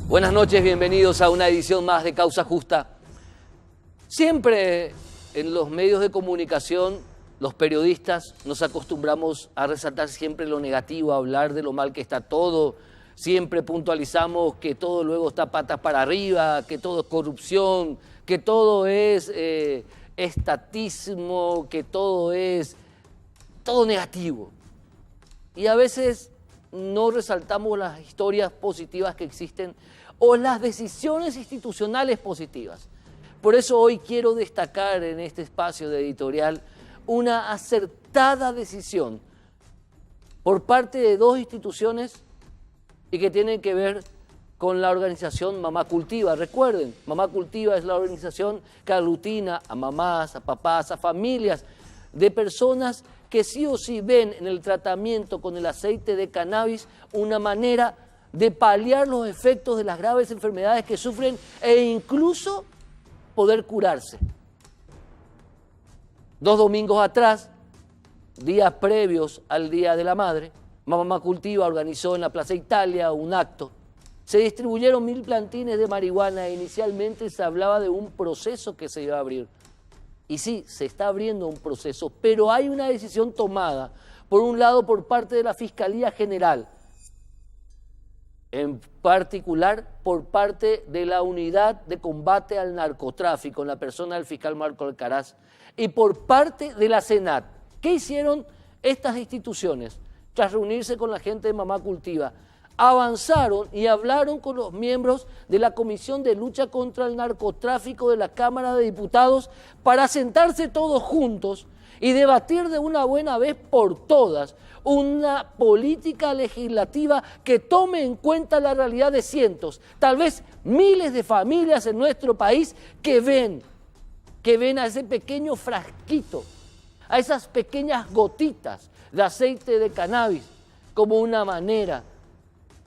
Buenas noches, bienvenidos a una edición más de Causa Justa. Siempre en los medios de comunicación, los periodistas nos acostumbramos a resaltar siempre lo negativo, a hablar de lo mal que está todo. Siempre puntualizamos que todo luego está patas para arriba, que todo es corrupción, que todo es estatismo, que todo es todo negativo. Y a veces no resaltamos las historias positivas que existen o las decisiones institucionales positivas. Por eso hoy quiero destacar en este espacio de editorial una acertada decisión por parte de dos instituciones y que tienen que ver con la organización Mamá Cultiva. Recuerden, Mamá Cultiva es la organización que aglutina a mamás, a papás, a familias de personas que sí o sí ven en el tratamiento con el aceite de cannabis una manera de paliar los efectos de las graves enfermedades que sufren e incluso poder curarse. 2 domingos atrás, días previos al Día de la Madre, Mamá Cultiva organizó en la Plaza Italia un acto. Se distribuyeron 1000 plantines de marihuana e inicialmente se hablaba de un proceso que se iba a abrir. Y sí, se está abriendo un proceso, pero hay una decisión tomada, por un lado por parte de la Fiscalía General, en particular por parte de la Unidad de Combate al Narcotráfico, en la persona del fiscal Marco Alcaraz, y por parte de la Senat. ¿Qué hicieron estas instituciones? Tras reunirse con la gente de Mamá Cultiva, avanzaron y hablaron con los miembros de la Comisión de Lucha contra el Narcotráfico de la Cámara de Diputados para sentarse todos juntos y debatir de una buena vez por todas una política legislativa que tome en cuenta la realidad de cientos, tal vez miles de familias en nuestro país que ven a ese pequeño frasquito, a esas pequeñas gotitas de aceite de cannabis como una manera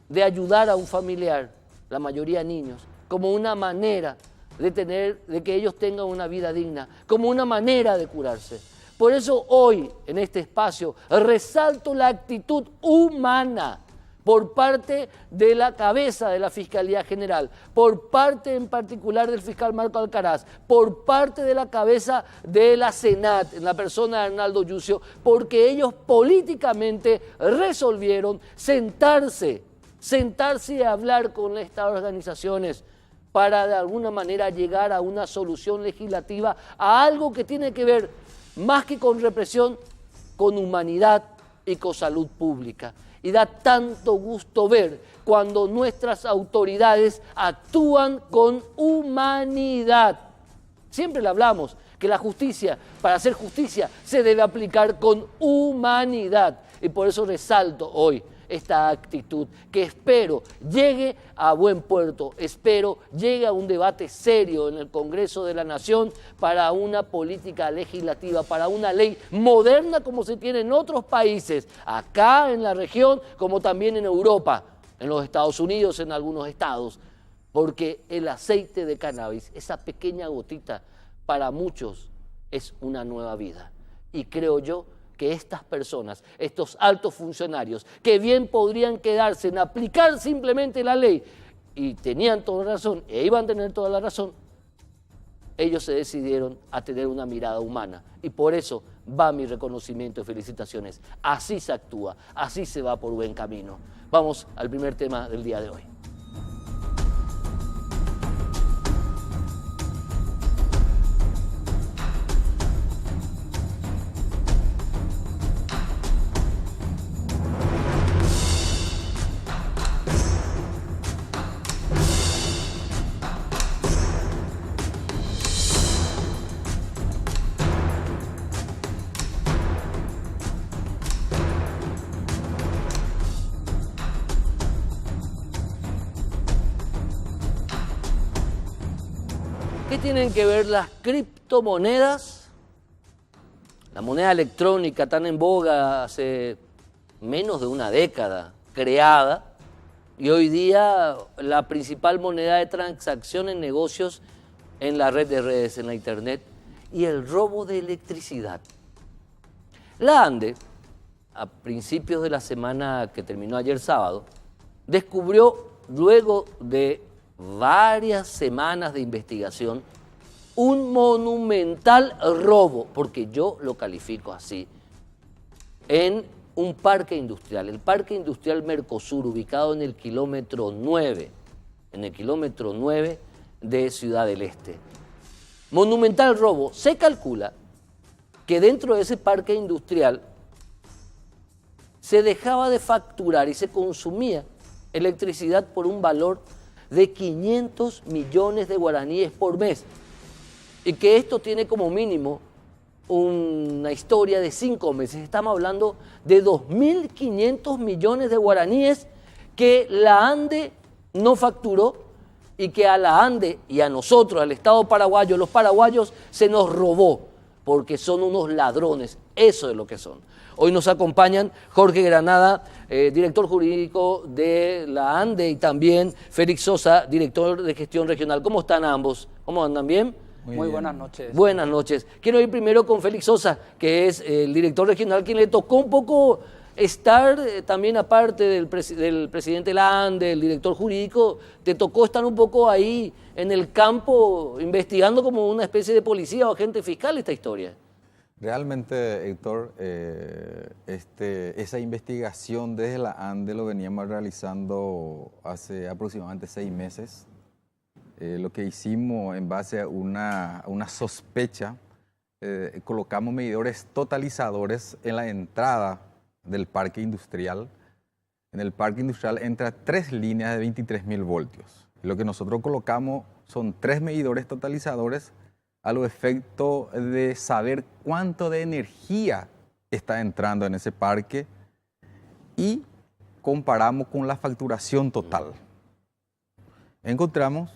de ayudar a un familiar, la mayoría niños, como una manera de que ellos tengan una vida digna, como una manera de curarse. Por eso hoy, en este espacio, resalto la actitud humana por parte de la cabeza de la Fiscalía General, por parte en particular del fiscal Marco Alcaraz, por parte de la cabeza de la Senat, en la persona de Arnaldo Yucio, porque ellos políticamente resolvieron sentarse y hablar con estas organizaciones para de alguna manera llegar a una solución legislativa, a algo que tiene que ver más que con represión, con humanidad y con salud pública. Y da tanto gusto ver cuando nuestras autoridades actúan con humanidad. Siempre le hablamos que la justicia, para hacer justicia, se debe aplicar con humanidad. Y por eso resalto hoy esta actitud que espero llegue a buen puerto, espero llegue a un debate serio en el Congreso de la Nación para una política legislativa, para una ley moderna como se tiene en otros países, acá en la región como también en Europa, en los Estados Unidos, en algunos estados, porque el aceite de cannabis, esa pequeña gotita, para muchos es una nueva vida. Y creo yo que estas personas, estos altos funcionarios, que bien podrían quedarse en aplicar simplemente la ley, y tenían toda la razón, e iban a tener toda la razón, ellos se decidieron a tener una mirada humana. Y por eso va mi reconocimiento y felicitaciones. Así se actúa, así se va por buen camino. Vamos al primer tema del día de hoy. ¿Qué tienen que ver las criptomonedas? La moneda electrónica tan en boga hace menos de una década, creada, y hoy día la principal moneda de transacción en negocios en la red de redes, en la internet, y el robo de electricidad. La ANDE, a principios de la semana que terminó ayer sábado, descubrió, luego de varias semanas de investigación, un monumental robo, porque yo lo califico así, en un parque industrial, el Parque Industrial Mercosur, ubicado en el kilómetro 9, de Ciudad del Este. Monumental robo. Se calcula que dentro de ese parque industrial se dejaba de facturar y se consumía electricidad por un valor de 500 millones de guaraníes por mes, y que esto tiene como mínimo una historia de 5 meses. Estamos hablando de 2.500 millones de guaraníes que la ANDE no facturó y que a la ANDE y a nosotros, al Estado paraguayo, los paraguayos, se nos robó, porque son unos ladrones. Eso es lo que son. Hoy nos acompañan Jorge Granada, director jurídico de la ANDE, y también Félix Sosa, director de gestión regional. ¿Cómo están ambos? ¿Cómo andan? ¿Bien? Muy buenas noches. Buenas noches. Quiero ir primero con Félix Sosa, que es el director regional, quien le tocó un poco estar también, aparte del presidente de la ANDE, el director jurídico, te tocó estar un poco ahí en el campo investigando como una especie de policía o agente fiscal esta historia. Realmente, Héctor, esa investigación desde la ANDE lo veníamos realizando hace aproximadamente 6 meses. Lo que hicimos en base a una sospecha, colocamos medidores totalizadores en la entrada del parque industrial. En el parque industrial entra 3 líneas de 23.000 voltios. Lo que nosotros colocamos son 3 medidores totalizadores a los efectos de saber cuánto de energía está entrando en ese parque, y comparamos con la facturación total. Encontramos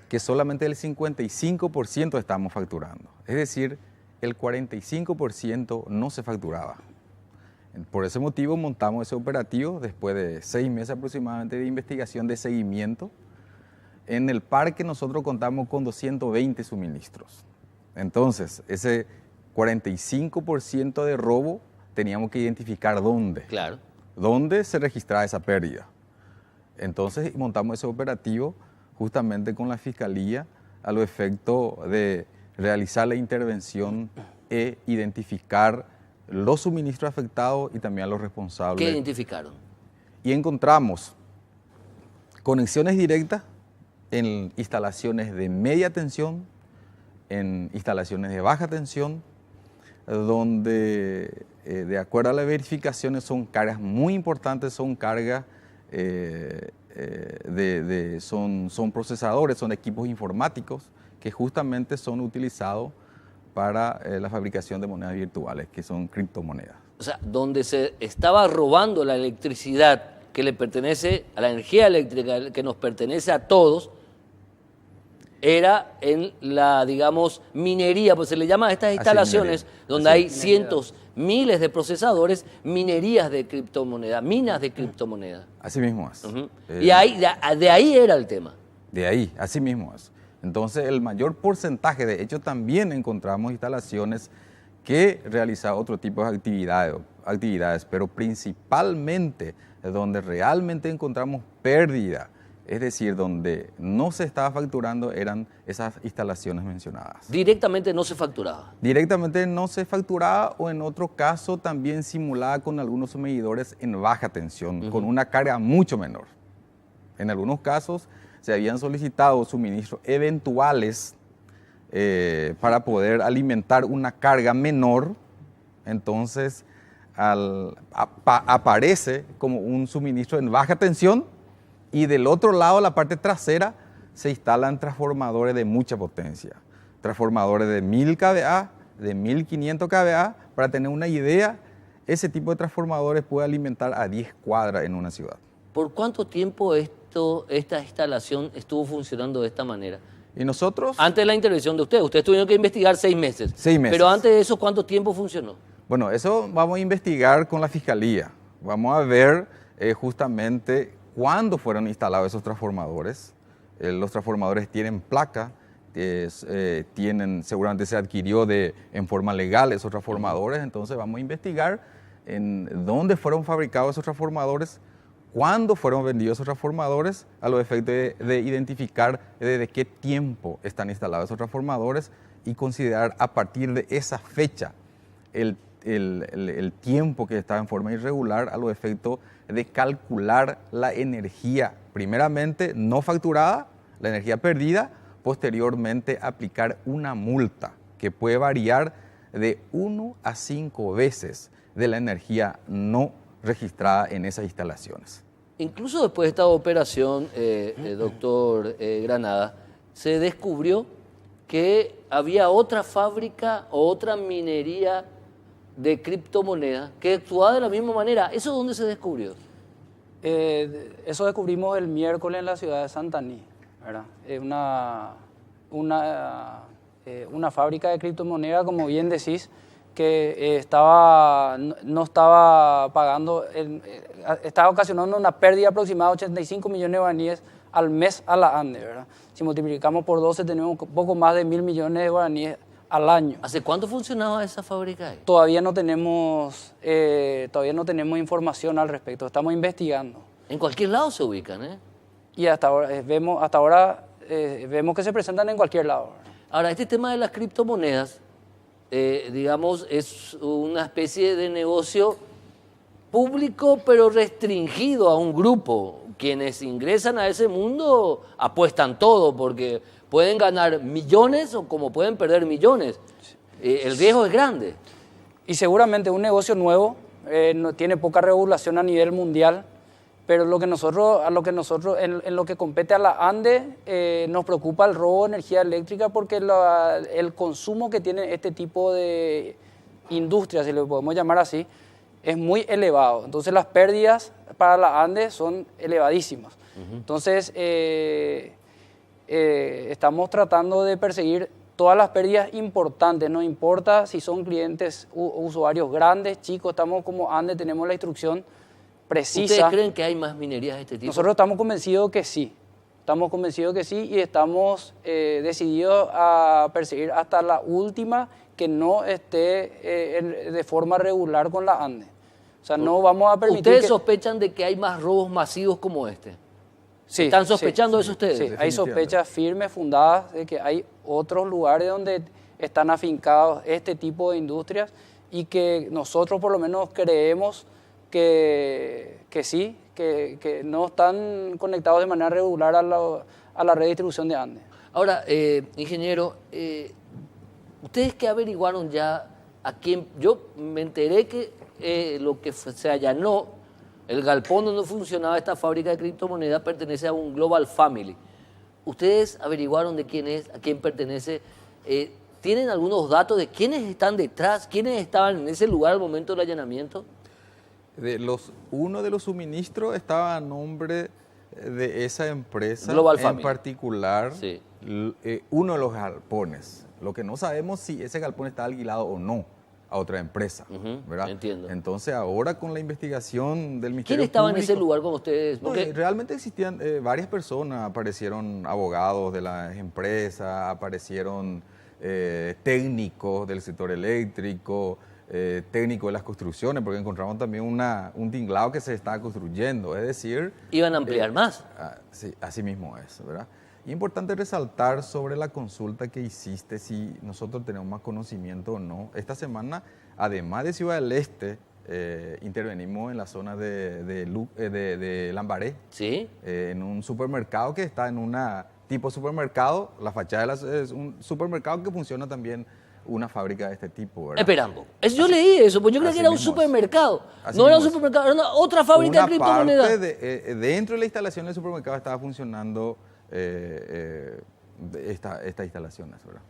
que solamente el 55% estamos facturando, es decir, el 45% no se facturaba. Por ese motivo montamos ese operativo después de 6 meses aproximadamente de investigación de seguimiento. En el parque nosotros contamos con 220 suministros. Entonces, ese 45% de robo teníamos que identificar dónde. Claro. ¿Dónde se registraba esa pérdida? Entonces montamos ese operativo justamente con la Fiscalía a los efectos de realizar la intervención e identificar los suministros afectados y también a los responsables. ¿Qué identificaron? Y encontramos conexiones directas en instalaciones de media tensión, en instalaciones de baja tensión, donde de acuerdo a las verificaciones son cargas muy importantes, son cargas son procesadores, son equipos informáticos que justamente son utilizados para la fabricación de monedas virtuales, que son criptomonedas. O sea, donde se estaba robando la electricidad que le pertenece a la energía eléctrica, que nos pertenece a todos, era en la, digamos, minería, pues se le llama a estas instalaciones donde hay cientos, miles de procesadores, minerías de criptomoneda, minas de criptomoneda. Así mismo es. Y ahí, de ahí era el tema. De ahí, así mismo es. Entonces, el mayor porcentaje, de hecho, también encontramos instalaciones que realizaban otro tipo de actividades, pero principalmente donde realmente encontramos pérdida, es decir, donde no se estaba facturando, eran esas instalaciones mencionadas. Directamente no se facturaba. Directamente no se facturaba, o en otro caso también simulada con algunos medidores en baja tensión, con una carga mucho menor. En algunos casos se habían solicitado suministros eventuales para poder alimentar una carga menor, entonces aparece como un suministro en baja tensión, y del otro lado, la parte trasera, se instalan transformadores de mucha potencia. Transformadores de 1000 kVA, de 1500 kVA. Para tener una idea, ese tipo de transformadores puede alimentar a 10 cuadras en una ciudad. ¿Por cuánto tiempo esta instalación estuvo funcionando de esta manera? Y nosotros... Antes de la intervención de ustedes tuvieron que investigar 6 meses. 6 meses. Pero antes de eso, ¿cuánto tiempo funcionó? Bueno, eso vamos a investigar con la Fiscalía. Vamos a ver justamente cuándo fueron instalados esos transformadores. Los transformadores tienen placa, seguramente se adquirió en forma legal esos transformadores, entonces vamos a investigar en dónde fueron fabricados esos transformadores, cuándo fueron vendidos esos transformadores, a los efectos de identificar desde qué tiempo están instalados esos transformadores y considerar a partir de esa fecha el tiempo que estaba en forma irregular, a los efectos de calcular la energía, primeramente no facturada, la energía perdida, posteriormente aplicar una multa que puede variar de 1 a 5 veces de la energía no registrada en esas instalaciones. Incluso después de esta operación, doctor Granada, se descubrió que había otra fábrica o otra minería de criptomonedas que actuaba de la misma manera. ¿Eso dónde se descubrió? Eso descubrimos el miércoles en la ciudad de Santaní, ¿verdad? Una fábrica de criptomonedas, como bien decís, que no estaba pagando, estaba ocasionando una pérdida aproximada de 85 millones de guaraníes al mes a la ANDE, ¿verdad? Si multiplicamos por 12 tenemos un poco más de 1.000 millones de guaraníes al año. ¿Hace cuánto funcionaba esa fábrica ahí? Todavía no tenemos información al respecto, estamos investigando. En cualquier lado se ubican, ¿eh? Y hasta ahora vemos que se presentan en cualquier lado. Ahora, este tema de las criptomonedas, digamos, es una especie de negocio público, pero restringido a un grupo. Quienes ingresan a ese mundo apuestan todo, porque pueden ganar millones o como pueden perder millones. El riesgo es grande. Y seguramente un negocio nuevo tiene poca regulación a nivel mundial, pero en lo que compete a la ANDE, nos preocupa el robo de energía eléctrica porque el consumo que tiene este tipo de industria, si lo podemos llamar así, es muy elevado. Entonces las pérdidas para la ANDE son elevadísimas. Entonces estamos tratando de perseguir todas las pérdidas importantes, no importa si son clientes usuarios grandes, chicos, estamos como ANDE, tenemos la instrucción precisa. ¿Ustedes creen que hay más minerías de este tipo? Nosotros estamos convencidos que sí. Estamos convencidos que sí y estamos decididos a perseguir hasta la última que no esté de forma regular con la ANDE. O sea, no vamos a permitir. ¿Ustedes sospechan de que hay más robos masivos como este? Sí. ¿Están sospechando de eso ustedes? Sí, hay sospechas firmes, fundadas, de que hay otros lugares donde están afincados este tipo de industrias y que nosotros por lo menos creemos que sí, que no están conectados de manera regular a la red de distribución de ANDE. Ahora, ingeniero, ¿ustedes qué averiguaron ya a quién? Yo me enteré que lo que se allanó, el galpón donde funcionaba esta fábrica de criptomonedas, pertenece a un Global Family. ¿Ustedes averiguaron de quién es, a quién pertenece? ¿Tienen algunos datos de quiénes están detrás, quiénes estaban en ese lugar al momento del allanamiento? Uno de los suministros estaba a nombre de esa empresa Global en Family. Particular, Sí. Uno de los galpones. Lo que no sabemos si ese galpón está alquilado o no a otra empresa, ¿verdad? Entiendo. Entonces ahora con la investigación del Ministerio ¿Quién estaba en Público, ese lugar con ustedes? Porque realmente existían varias personas, aparecieron abogados de las empresas, aparecieron técnicos del sector eléctrico, técnicos de las construcciones, porque encontramos también un tinglado que se estaba construyendo, es decir... ¿iban a ampliar más? Sí, así mismo es, ¿verdad? Y importante resaltar sobre la consulta que hiciste, si nosotros tenemos más conocimiento o no. Esta semana, además de Ciudad del Este, intervenimos en la zona de Lambaré, Sí. en un supermercado que está en una tipo supermercado, la fachada es un supermercado que funciona también una fábrica de este tipo, ¿verdad? Esperando. Yo leí eso, pues yo creía que era un supermercado. No era un supermercado, era otra fábrica de criptomonedas. Una parte dentro de la instalación del supermercado estaba funcionando estas instalaciones, ¿verdad?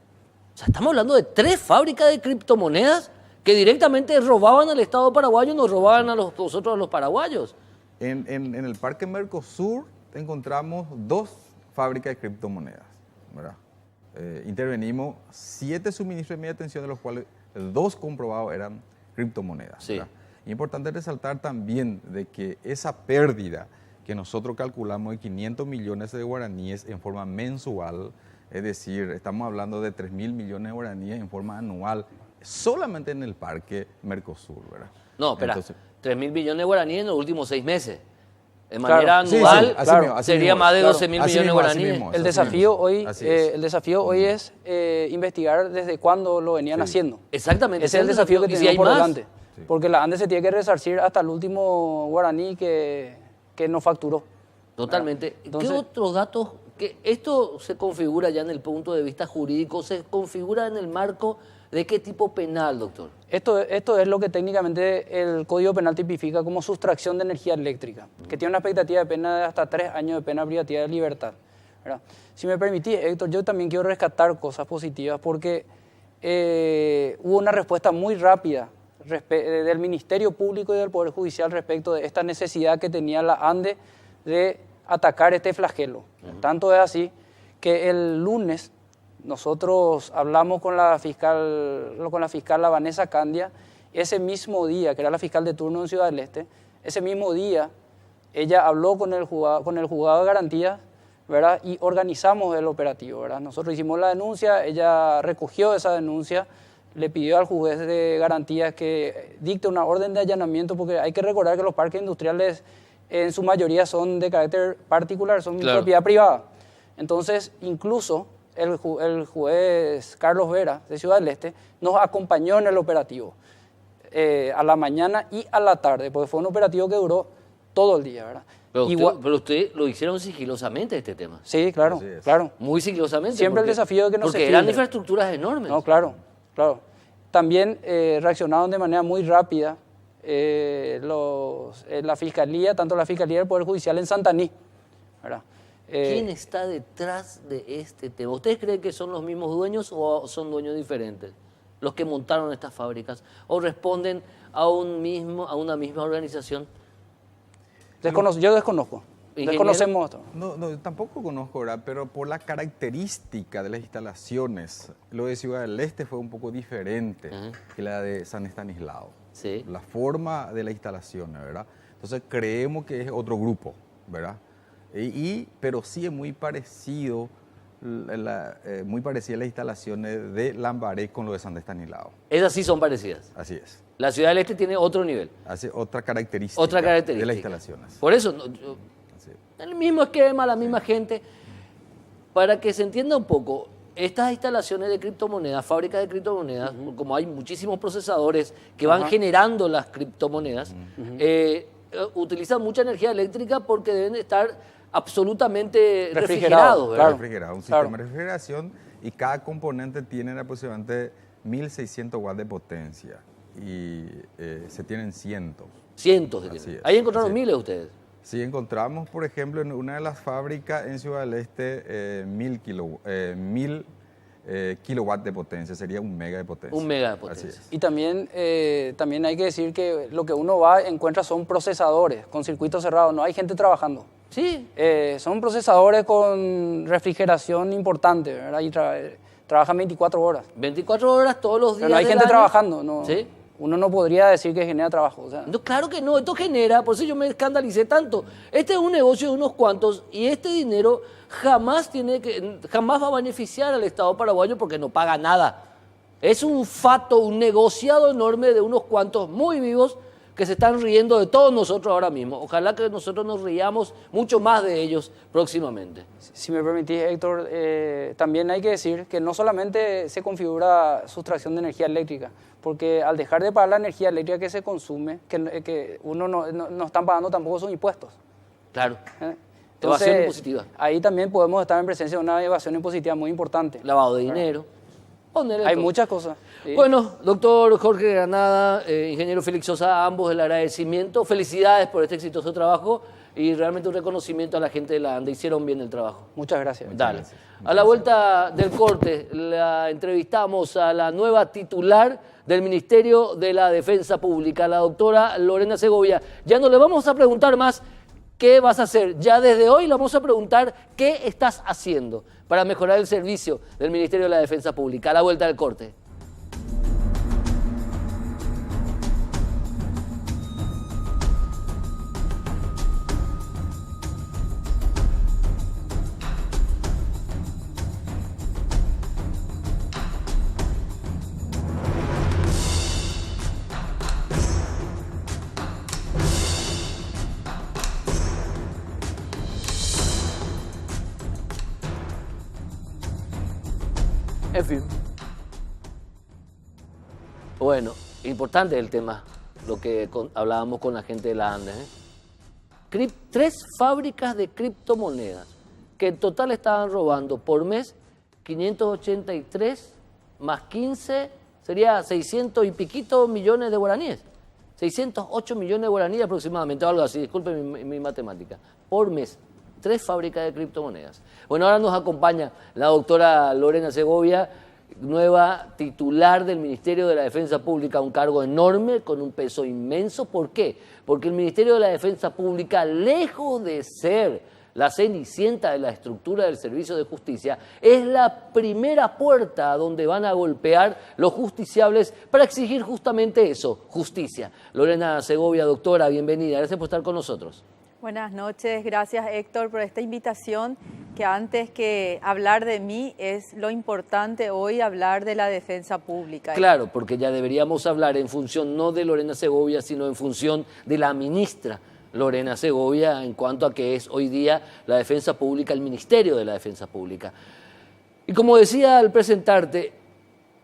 O sea, estamos hablando de 3 fábricas de criptomonedas que directamente robaban al Estado paraguayo y nos robaban a nosotros, a los paraguayos. En el Parque Mercosur encontramos 2 fábricas de criptomonedas, ¿verdad? Intervenimos 7 suministros de media tensión, de los cuales 2 comprobados eran criptomonedas. Sí. ¿Verdad? Importante resaltar también de que esa pérdida que nosotros calculamos de 500 millones de guaraníes en forma mensual, es decir, estamos hablando de 3.000 millones de guaraníes en forma anual, solamente en el Parque Mercosur, ¿verdad? No, espera, 3.000 millones de guaraníes en los últimos 6 meses. De manera Claro. anual Sí, sí, así mismo, así sería mismo. más de Claro. 12.000 Así millones de mismo, así guaraníes. mismo. El desafío hoy, Así es. el desafío hoy es investigar desde cuándo lo venían haciendo. Exactamente. Ese es el desafío que Y si tenemos hay por más, delante. Porque la ANDE se tiene que resarcir hasta el último guaraní que nos facturó. totalmente. Entonces- ¿Qué otros datos? Que esto se configura ya en el punto de vista jurídico, se configura en el marco de qué tipo penal, doctor. Esto es lo que técnicamente el Código Penal tipifica como sustracción de energía eléctrica, que tiene una expectativa de pena de hasta 3 años de pena privativa de libertad, ¿verdad? Si me permitís, Héctor, yo también quiero rescatar cosas positivas porque hubo una respuesta muy rápida del Ministerio Público y del Poder Judicial respecto de esta necesidad que tenía la ANDE de atacar este flagelo. Tanto es así que el lunes nosotros hablamos con la fiscal Vanessa Candia, ese mismo día, que era la fiscal de turno en Ciudad del Este, ese mismo día ella habló con el juzgado de garantías, ¿verdad? Y organizamos el operativo, ¿verdad? Nosotros hicimos la denuncia, ella recogió esa denuncia, le pidió al juez de garantías que dicte una orden de allanamiento, porque hay que recordar que los parques industriales en su mayoría son de carácter particular, son Claro. propiedad privada. Entonces, incluso el juez Carlos Vera, de Ciudad del Este, nos acompañó en el operativo a la mañana y a la tarde, porque fue un operativo que duró todo el día, ¿verdad? Pero usted lo hicieron sigilosamente este tema. Sí, claro, Así es. claro. Muy sigilosamente. Siempre el desafío de que no se Porque eran filtre. infraestructuras enormes. No, claro, claro. También reaccionaron de manera muy rápida la Fiscalía, tanto la Fiscalía del Poder Judicial en Santaní, ¿verdad? ¿Quién está detrás de este tema? ¿Ustedes creen que son los mismos dueños o son dueños diferentes? Los que montaron estas fábricas. ¿O responden a una misma organización? Yo desconozco. Ingeniero. Desconocemos esto. No, tampoco conozco, ¿verdad? Pero por la característica de las instalaciones, lo de Ciudad del Este fue un poco diferente que la de San Estanislao. Sí. La forma de las instalaciones, ¿verdad? Entonces creemos que es otro grupo, ¿verdad? Pero sí es muy parecido, muy parecida las instalaciones de Lambaré con lo de San Estanislao. Esas sí son parecidas. Así es. La Ciudad del Este tiene otro nivel. Hace otra característica, Otra característica. de las instalaciones. Por eso, Así es. el mismo esquema, la misma gente. Para que se entienda un poco, estas instalaciones de criptomonedas, fábricas de criptomonedas, como hay muchísimos procesadores que van generando las criptomonedas, utilizan mucha energía eléctrica porque deben estar absolutamente refrigerados, ¿verdad? Claro. Refrigerado, un Claro. sistema de refrigeración y cada componente tiene aproximadamente 1.600 watts de potencia y se tienen cientos. Cientos de Así kilómetros. es, Ahí encontraron así es. miles ustedes. Si encontramos, por ejemplo, en una de las fábricas en Ciudad del Este, 1.000 kilowatts de potencia, sería 1 mega de potencia. 1 mega de Así potencia. es. Y también hay que decir que lo que uno va encuentra son procesadores con circuitos cerrados, no hay gente trabajando. Sí, Son procesadores con refrigeración importante, ¿verdad? Y trabajan 24 horas. 24 horas todos los días. Pero no hay del gente año. trabajando, no. Sí. Uno no podría decir que genera trabajo. O sea, No, claro que no, esto genera, por eso yo me escandalicé tanto. Este es un negocio de unos cuantos y este dinero jamás va a beneficiar al Estado paraguayo porque no paga nada. Es un fato, un negociado enorme de unos cuantos muy vivos que se están riendo de todos nosotros ahora mismo. Ojalá que nosotros nos riamos mucho más de ellos próximamente. si me permitís, Héctor, también hay que decir que no solamente se configura sustracción de energía eléctrica, porque al dejar de pagar la energía eléctrica que se consume, que uno no están pagando tampoco sus impuestos. Claro. ¿eh? Evasión impositiva. Ahí también podemos estar en presencia de una evasión impositiva muy importante. Lavado de dinero. Ponele Hay todo. muchas cosas. ¿sí? Bueno, doctor Jorge Granada, ingeniero Félix Sosa, ambos el agradecimiento. Felicidades por este exitoso trabajo y realmente un reconocimiento a la gente de la ANDE. Hicieron bien el trabajo. Muchas gracias. Dale. A la vuelta del corte, la entrevistamos a la nueva titular del Ministerio de la Defensa Pública, la doctora Lorena Segovia. Ya no le vamos a preguntar más qué vas a hacer. Ya desde hoy le vamos a preguntar qué estás haciendo para mejorar el servicio del Ministerio de la Defensa Pública. A la vuelta del corte. En fin. Bueno, importante el tema, lo que hablábamos con la gente de la Andes. 3 fábricas de criptomonedas que en total estaban robando por mes 583 más 15, sería 600 y piquito millones de guaraníes. 608 millones de guaraníes aproximadamente, o algo así, disculpen mi matemática, por mes. 3 fábricas de criptomonedas. Bueno, ahora nos acompaña la doctora Lorena Segovia, nueva titular del Ministerio de la Defensa Pública, un cargo enorme, con un peso inmenso. ¿Por qué? Porque el Ministerio de la Defensa Pública, lejos de ser la cenicienta de la estructura del Servicio de Justicia, es la primera puerta a donde van a golpear los justiciables para exigir justamente eso, justicia. Lorena Segovia, doctora, bienvenida. Gracias por estar con nosotros. Buenas noches, gracias Héctor por esta invitación, que antes que hablar de mí es lo importante hoy hablar de la defensa pública. Claro, porque ya deberíamos hablar en función no de Lorena Segovia, sino en función de la ministra Lorena Segovia en cuanto a que es hoy día la defensa pública, el Ministerio de la Defensa Pública. Y como decía al presentarte,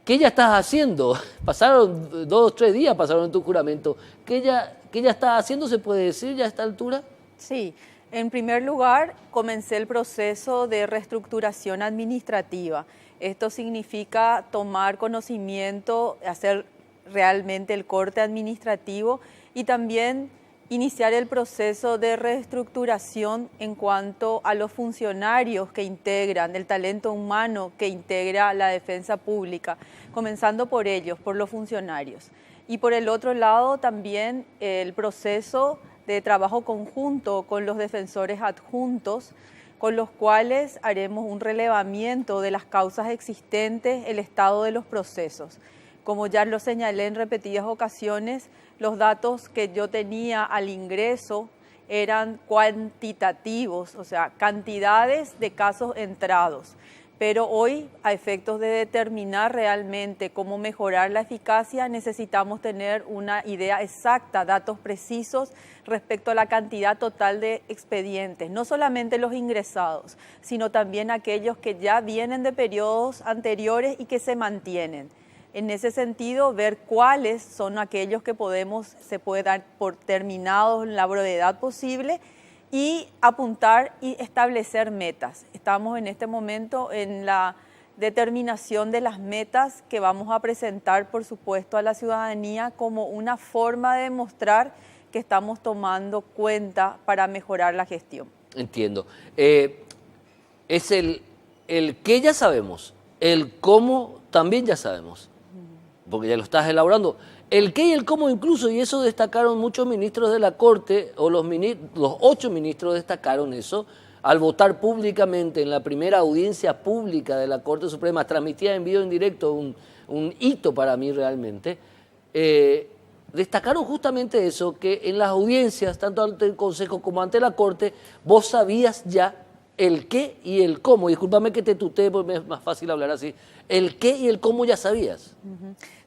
¿qué ya estás haciendo? Pasaron 2 o 3 días, pasaron en tu juramento. ¿Qué ya estás haciendo, se puede decir ya a esta altura? Sí, en primer lugar comencé el proceso de reestructuración administrativa. Esto significa tomar conocimiento, hacer realmente el corte administrativo y también iniciar el proceso de reestructuración en cuanto a los funcionarios que integran, el talento humano que integra la defensa pública, comenzando por ellos, por los funcionarios. Y por el otro lado también el proceso de trabajo conjunto con los defensores adjuntos, con los cuales haremos un relevamiento de las causas existentes, el estado de los procesos. Como ya lo señalé en repetidas ocasiones, los datos que yo tenía al ingreso eran cuantitativos, o sea, cantidades de casos entrados. Pero hoy, a efectos de determinar realmente cómo mejorar la eficacia, necesitamos tener una idea exacta, datos precisos respecto a la cantidad total de expedientes, no solamente los ingresados, sino también aquellos que ya vienen de periodos anteriores y que se mantienen. En ese sentido, ver cuáles son aquellos que se puede dar por terminados en la brevedad posible y apuntar y establecer metas. Estamos en este momento en la determinación de las metas que vamos a presentar, por supuesto, a la ciudadanía como una forma de demostrar que estamos tomando cuenta para mejorar la gestión. Entiendo. Es el qué ya sabemos, el cómo también ya sabemos, porque ya lo estás elaborando. El qué y el cómo incluso, y eso destacaron muchos ministros de la Corte, o los 8 ministros destacaron eso, al votar públicamente en la primera audiencia pública de la Corte Suprema, transmitida en vivo en directo, un hito para mí realmente, destacaron justamente eso, que en las audiencias, tanto ante el Consejo como ante la Corte, vos sabías ya el qué y el cómo. Discúlpame que te tutee porque es más fácil hablar así. El qué y el cómo ya sabías.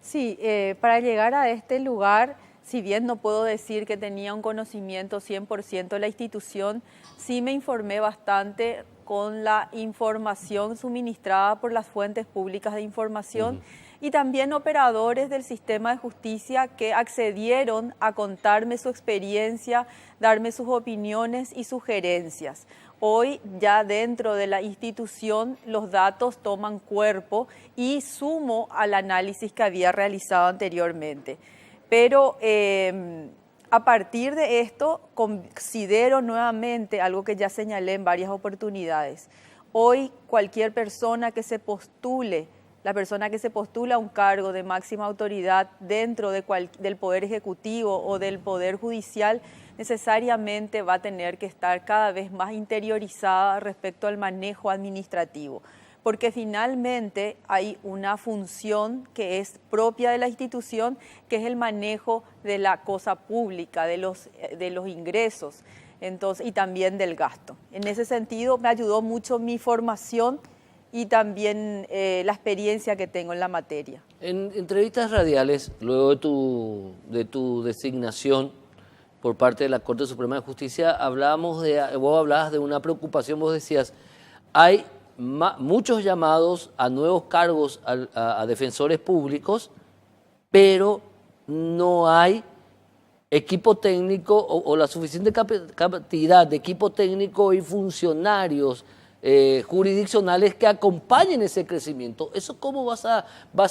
Sí, para llegar a este lugar, si bien no puedo decir que tenía un conocimiento 100% de la institución, sí me informé bastante con la información suministrada por las fuentes públicas de información y también operadores del sistema de justicia que accedieron a contarme su experiencia, darme sus opiniones y sugerencias. Hoy ya dentro de la institución los datos toman cuerpo y sumo al análisis que había realizado anteriormente. Pero a partir de esto considero nuevamente algo que ya señalé en varias oportunidades. Hoy cualquier persona que se postule, la persona que se postula a un cargo de máxima autoridad dentro del Poder Ejecutivo o del Poder Judicial, necesariamente va a tener que estar cada vez más interiorizada respecto al manejo administrativo, porque finalmente hay una función que es propia de la institución, que es el manejo de la cosa pública, de los ingresos, entonces, y también del gasto. En ese sentido me ayudó mucho mi formación y también la experiencia que tengo en la materia. En entrevistas radiales, luego de tu designación por parte de la Corte Suprema de Justicia, vos hablabas de una preocupación, vos decías, hay muchos llamados a nuevos cargos a defensores públicos, pero no hay equipo técnico o la suficiente cantidad de equipo técnico y funcionarios jurisdiccionales que acompañen ese crecimiento. ¿Eso cómo vas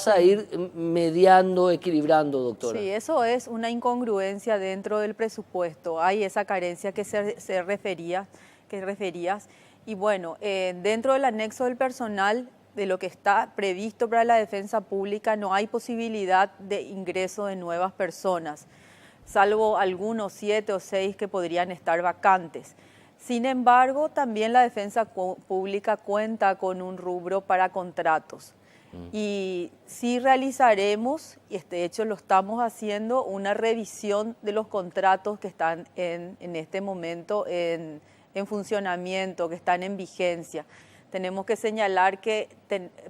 a ir mediando, equilibrando, doctora? Sí, eso es una incongruencia dentro del presupuesto. Hay esa carencia que referías. Y bueno, dentro del anexo del personal, de lo que está previsto para la defensa pública, no hay posibilidad de ingreso de nuevas personas, salvo algunos 7 o 6 que podrían estar vacantes. Sin embargo, también la defensa pública cuenta con un rubro para contratos. Y sí realizaremos, y de hecho lo estamos haciendo, una revisión de los contratos que están en este momento en funcionamiento, que están en vigencia. Tenemos que señalar que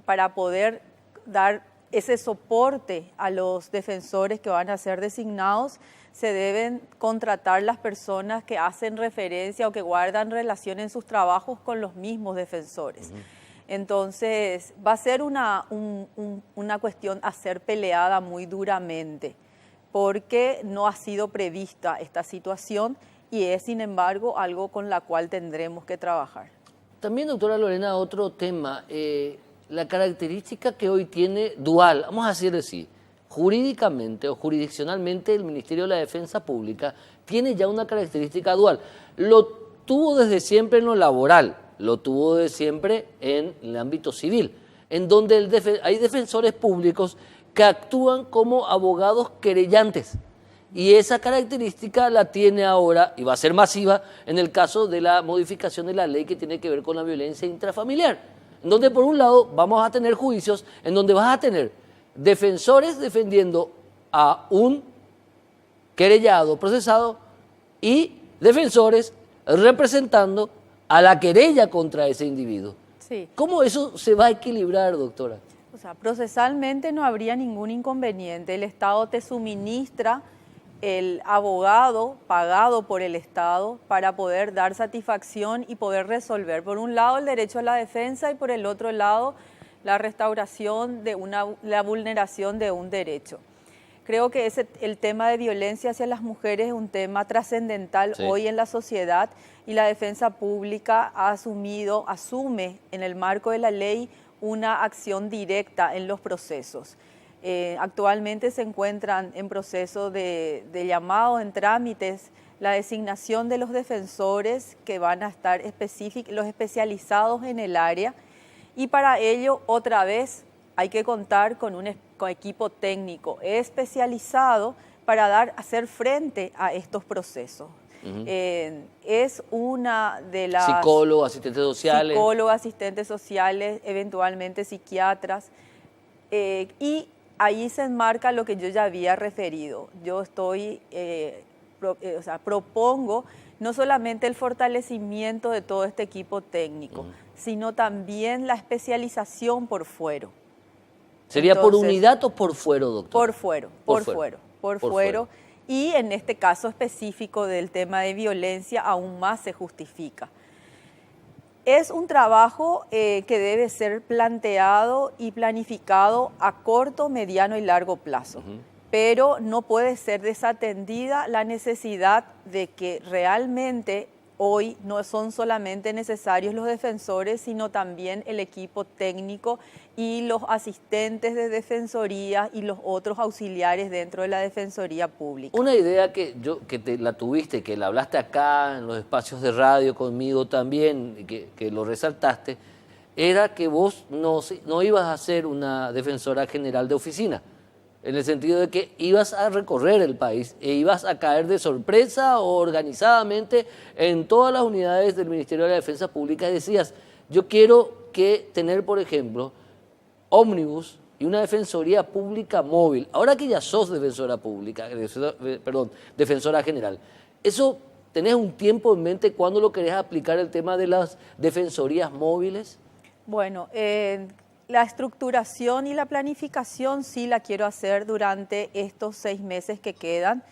para poder dar ese soporte a los defensores que van a ser designados, se deben contratar las personas que hacen referencia o que guardan relación en sus trabajos con los mismos defensores. Entonces, va a ser una cuestión a ser peleada muy duramente, porque no ha sido prevista esta situación y es, sin embargo, algo con la cual tendremos que trabajar. También, doctora Lorena, otro tema, la característica que hoy tiene dual, vamos a decir así, jurídicamente o jurisdiccionalmente el Ministerio de la Defensa Pública tiene ya una característica dual. Lo tuvo desde siempre en lo laboral, lo tuvo desde siempre en el ámbito civil, en donde hay defensores públicos que actúan como abogados querellantes. Y esa característica la tiene ahora, y va a ser masiva, en el caso de la modificación de la ley que tiene que ver con la violencia intrafamiliar, en donde por un lado vamos a tener juicios en donde vas a tener defensores defendiendo a un querellado, procesado, y defensores representando a la querella contra ese individuo. Sí. ¿Cómo eso se va a equilibrar, doctora? O sea, procesalmente no habría ningún inconveniente. El Estado te suministra el abogado pagado por el Estado para poder dar satisfacción y poder resolver, por un lado, el derecho a la defensa y por el otro lado, la restauración de la vulneración de un derecho. Creo que el tema de violencia hacia las mujeres es un tema trascendental hoy en la sociedad y la defensa pública asume en el marco de la ley una acción directa en los procesos. Actualmente se encuentran en proceso de llamado en trámites la designación de los defensores que van a estar los especializados en el área, y para ello otra vez hay que contar con un equipo técnico especializado para hacer frente a estos procesos. Es una de las... Psicólogos, asistentes sociales, eventualmente psiquiatras, y ahí se enmarca lo que yo ya había referido. Yo propongo no solamente el fortalecimiento de todo este equipo técnico, sino también la especialización por fuero. ¿Sería entonces, por unidad o por fuero, doctor? Por fuero. Y en este caso específico del tema de violencia aún más se justifica. Es un trabajo que debe ser planteado y planificado a corto, mediano y largo plazo. Pero no puede ser desatendida la necesidad de que realmente hoy no son solamente necesarios los defensores, sino también el equipo técnico y los asistentes de defensoría y los otros auxiliares dentro de la defensoría pública. Una idea que la tuviste, que la hablaste acá en los espacios de radio conmigo también, que lo resaltaste, era que vos no ibas a ser una defensora general de oficina, en el sentido de que ibas a recorrer el país e ibas a caer de sorpresa o organizadamente en todas las unidades del Ministerio de la Defensa Pública y decías, yo quiero tener, por ejemplo, ómnibus y una defensoría pública móvil. Ahora que ya sos defensora general, ¿eso tenés un tiempo en mente cuándo lo querés aplicar el tema de las defensorías móviles? Bueno, la estructuración y la planificación sí la quiero hacer durante estos 6 meses que quedan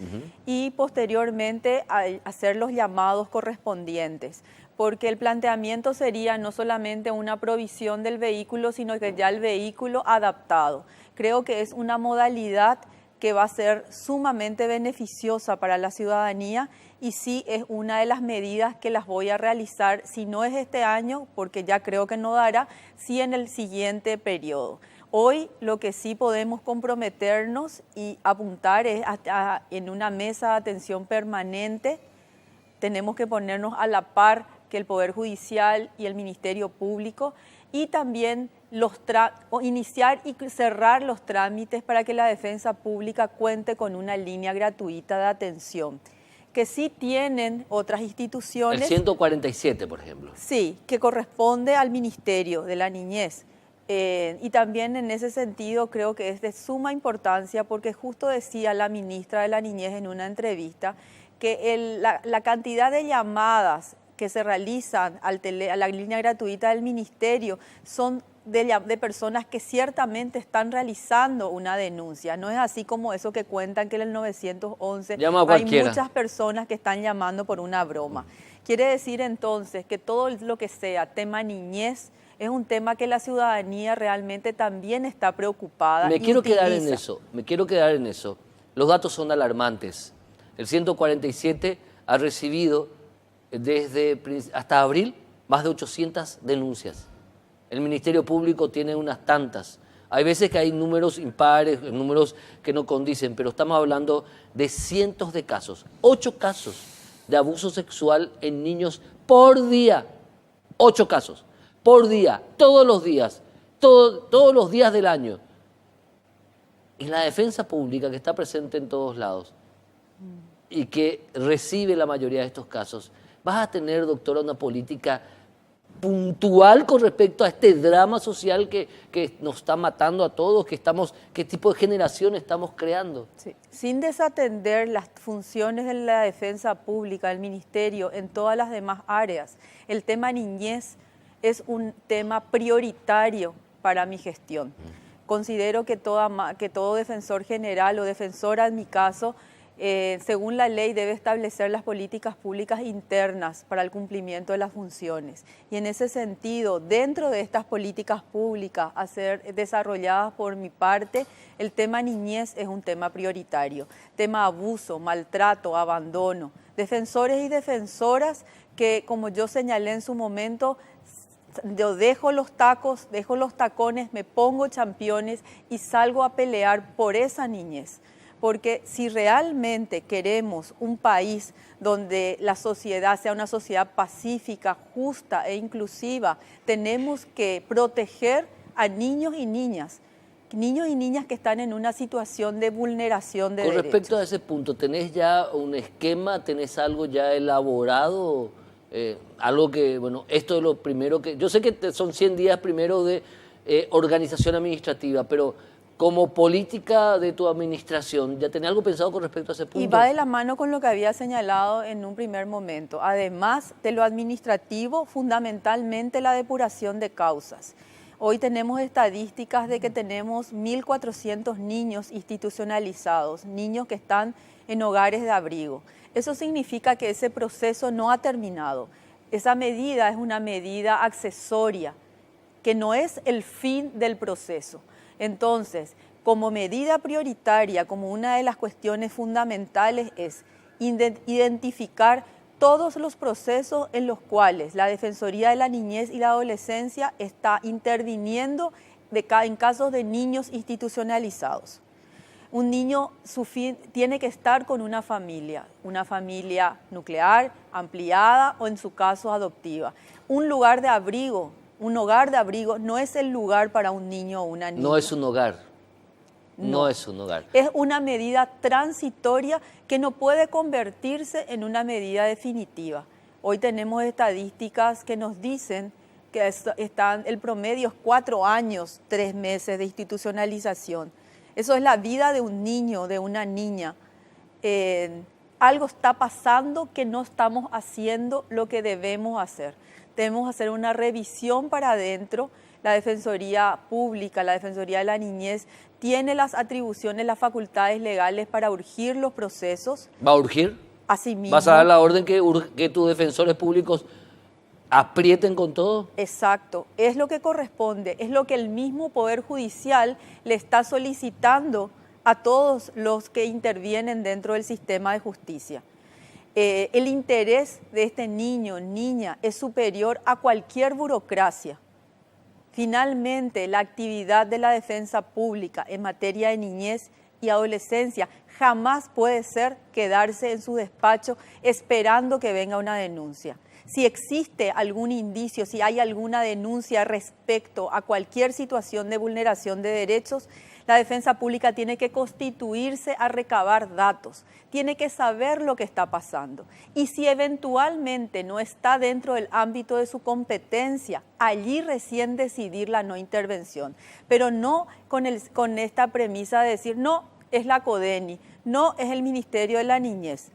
y posteriormente hacer los llamados correspondientes. porque el planteamiento sería no solamente una provisión del vehículo, sino que ya el vehículo adaptado. Creo que es una modalidad que va a ser sumamente beneficiosa para la ciudadanía y sí es una de las medidas que las voy a realizar, si no es este año, porque ya creo que no dará, sí en el siguiente periodo. Hoy lo que sí podemos comprometernos y apuntar es en una mesa de atención permanente. Tenemos que ponernos a la par que el Poder Judicial y el Ministerio Público y también iniciar y cerrar los trámites para que la defensa pública cuente con una línea gratuita de atención, que sí tienen otras instituciones. El 147, por ejemplo. Sí, que corresponde al Ministerio de la Niñez. Y también en ese sentido creo que es de suma importancia porque justo decía la ministra de la Niñez en una entrevista que la cantidad de llamadas que se realizan a la línea gratuita del Ministerio son de personas que ciertamente están realizando una denuncia. No es así como eso que cuentan que en el 911 hay muchas personas que están llamando por una broma. Quiere decir entonces que todo lo que sea tema niñez es un tema que la ciudadanía realmente también está preocupada. Me quiero quedar en eso. Los datos son alarmantes. El 147 ha recibido hasta abril más de 800 denuncias. El Ministerio Público tiene unas tantas. Hay veces que hay números impares, números que no condicen, pero estamos hablando de cientos de casos. 8 casos de abuso sexual en niños por día. 8 casos por día, todos los días, todos los días del año. Y la defensa pública que está presente en todos lados y que recibe la mayoría de estos casos, vas a tener, doctora, una política puntual con respecto a este drama social que nos está matando a todos, qué tipo de generación estamos creando. Sí. Sin desatender las funciones de la defensa pública, del ministerio, en todas las demás áreas, el tema niñez es un tema prioritario para mi gestión. Considero que todo defensor general o defensora, en mi caso, según la ley, debe establecer las políticas públicas internas para el cumplimiento de las funciones. Y en ese sentido, dentro de estas políticas públicas a ser desarrolladas por mi parte, el tema niñez es un tema prioritario. Tema abuso, maltrato, abandono. Defensores y defensoras que, como yo señalé en su momento, yo dejo los tacones, me pongo championes y salgo a pelear por esa niñez. Porque si realmente queremos un país donde la sociedad sea una sociedad pacífica, justa e inclusiva, tenemos que proteger a niños y niñas que están en una situación de vulneración de derechos. Con respecto a ese punto, ¿tenés ya un esquema, tenés algo ya elaborado? Algo que, bueno, esto es lo primero que... Yo sé que son 100 días primero de organización administrativa, pero como política de tu administración, ¿ya tenés algo pensado con respecto a ese punto? Y va de la mano con lo que había señalado en un primer momento. Además de lo administrativo, fundamentalmente la depuración de causas. Hoy tenemos estadísticas de que tenemos 1.400 niños institucionalizados, niños que están en hogares de abrigo. Eso significa que ese proceso no ha terminado. Esa medida es una medida accesoria, que no es el fin del proceso. Entonces, como medida prioritaria, como una de las cuestiones fundamentales es identificar todos los procesos en los cuales la Defensoría de la Niñez y la Adolescencia está interviniendo en casos de niños institucionalizados. Un niño tiene que estar con una familia nuclear, ampliada o en su caso adoptiva. Un hogar de abrigo no es el lugar para un niño o una niña. No es un hogar. No es un hogar. Es una medida transitoria que no puede convertirse en una medida definitiva. Hoy tenemos estadísticas que nos dicen que el promedio es 4 años, 3 meses de institucionalización. Eso es la vida de un niño, de una niña. Algo está pasando que no estamos haciendo lo que debemos hacer. Debemos hacer una revisión para adentro. La Defensoría Pública, la Defensoría de la Niñez, tiene las atribuciones, las facultades legales para urgir los procesos. ¿Va a urgir? Asimismo. ¿Vas a dar la orden que tus defensores públicos aprieten con todo. Exacto, es lo que corresponde, es lo que el mismo Poder Judicial le está solicitando a todos los que intervienen dentro del sistema de justicia. El interés de este niño, niña, es superior a cualquier burocracia. Finalmente, la actividad de la defensa pública en materia de niñez y adolescencia jamás puede ser quedarse en su despacho esperando que venga una denuncia. Si existe algún indicio, si hay alguna denuncia respecto a cualquier situación de vulneración de derechos, la defensa pública tiene que constituirse a recabar datos, tiene que saber lo que está pasando. Y si eventualmente no está dentro del ámbito de su competencia, allí recién decidir la no intervención. Pero no con esta premisa de decir, no, es la CODENI, no es el Ministerio de la Niñez.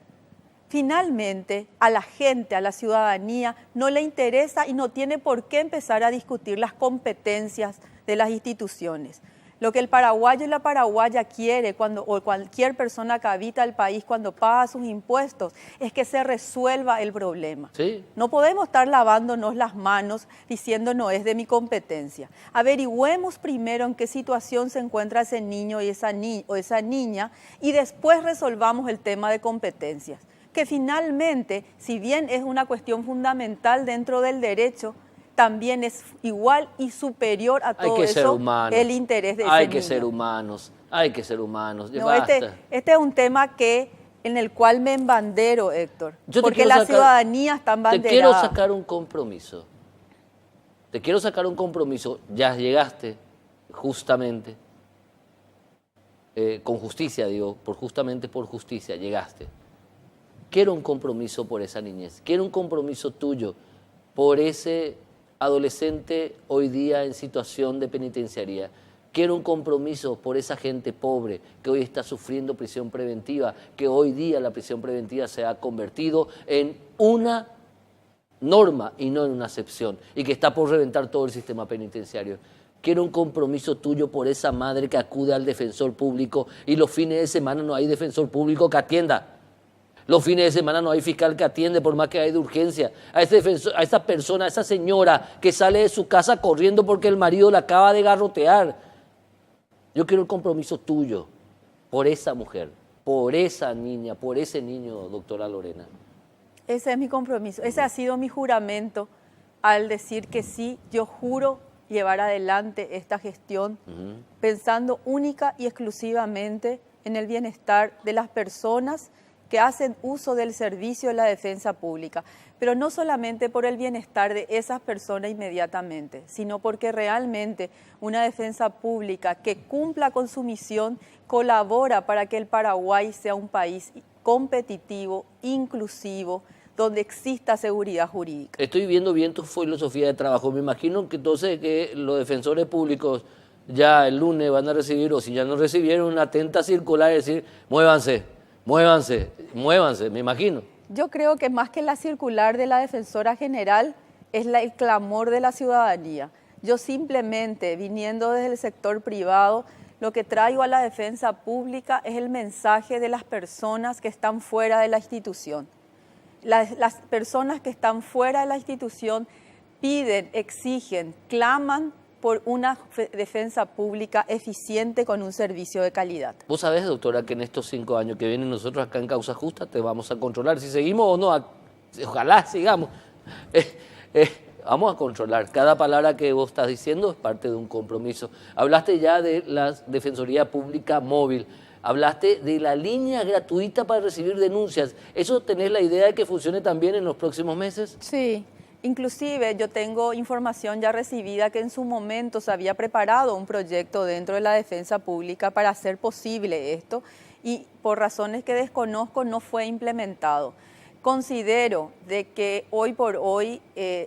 Finalmente, a la gente, a la ciudadanía, no le interesa y no tiene por qué empezar a discutir las competencias de las instituciones. Lo que el paraguayo y la paraguaya quiere, o cualquier persona que habita el país cuando paga sus impuestos, es que se resuelva el problema. Sí. No podemos estar lavándonos las manos diciendo no es de mi competencia. Averigüemos primero en qué situación se encuentra ese niño y esa niña y después resolvamos el tema de competencias. Que finalmente, si bien es una cuestión fundamental dentro del derecho, también es igual y superior a todo eso el interés de ese niño. Hay que ser humanos, hay que ser humanos. No, este es un tema en el cual me embandero, Héctor, porque la ciudadanía está embanderada. Te quiero sacar un compromiso. Te quiero sacar un compromiso. Ya llegaste, justamente, con justicia, digo, justamente por justicia llegaste. Quiero un compromiso por esa niñez. Quiero un compromiso tuyo por ese adolescente hoy día en situación de penitenciaría. Quiero un compromiso por esa gente pobre que hoy está sufriendo prisión preventiva, que hoy día la prisión preventiva se ha convertido en una norma y no en una excepción, y que está por reventar todo el sistema penitenciario. Quiero un compromiso tuyo por esa madre que acude al defensor público y los fines de semana no hay defensor público que atienda. Los fines de semana no hay fiscal que atiende por más que hay de urgencia. A esa persona, a esa señora que sale de su casa corriendo porque el marido la acaba de garrotear. Yo quiero el compromiso tuyo por esa mujer, por esa niña, por ese niño, doctora Lorena. Ese es mi compromiso, ese ha sido mi juramento al decir que sí, yo juro llevar adelante esta gestión pensando única y exclusivamente en el bienestar de las personas que hacen uso del servicio de la defensa pública, pero no solamente por el bienestar de esas personas inmediatamente, sino porque realmente una defensa pública que cumpla con su misión colabora para que el Paraguay sea un país competitivo, inclusivo, donde exista seguridad jurídica. Estoy viendo bien tu filosofía de trabajo. Me imagino que entonces que los defensores públicos ya el lunes van a recibir, o si ya no recibieron, una atenta circular y decir, muévanse. Muévanse, me imagino. Yo creo que más que la circular de la Defensora General es el clamor de la ciudadanía. Yo simplemente, viniendo desde el sector privado, lo que traigo a la defensa pública es el mensaje de las personas que están fuera de la institución. Las personas que están fuera de la institución piden, exigen, claman por una defensa pública eficiente con un servicio de calidad. Vos sabés, doctora, que en estos 5 años que vienen nosotros acá en Causa Justa te vamos a controlar. Si seguimos o no, ojalá sigamos. Vamos a controlar. Cada palabra que vos estás diciendo es parte de un compromiso. Hablaste ya de la Defensoría Pública Móvil. Hablaste de la línea gratuita para recibir denuncias. ¿Eso tenés la idea de que funcione también en los próximos meses? Sí. Inclusive yo tengo información ya recibida que en su momento se había preparado un proyecto dentro de la defensa pública para hacer posible esto y por razones que desconozco no fue implementado. Considero de que hoy por hoy